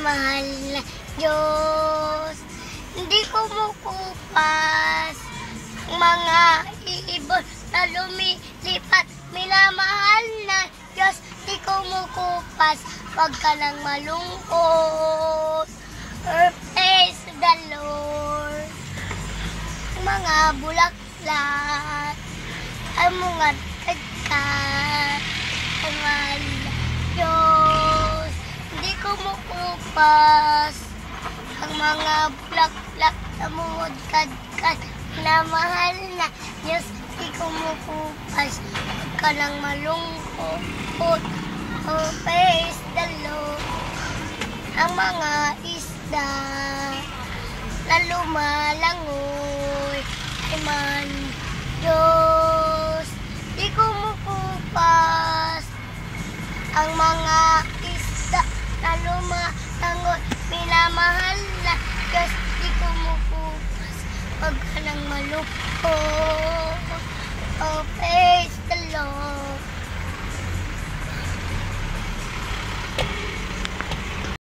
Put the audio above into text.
mahal na Diyos. Hindi kumukupas ang mga ibon na lumilipat. Minamahal na Diyos, di kumukupas. Huwag ka nang malungkot. Praise the Lord. Ang mga bulaklak, ang mga tagkat, ang mahal na Diyos, hindi kumukupas. Ang mga bulaklak na mumudkadkad, na mahal na Diyos, di kumukupas. Huwag ka nang malungkot. Oh, praise the Lord. Ang mga isda na lumalangoy ay mahal na Diyos, di kumukupas. Ang mga isda na lumalangoy, minamahal na Diyos, di kumukupas. Huwag ka nang malungkot. Oh, praise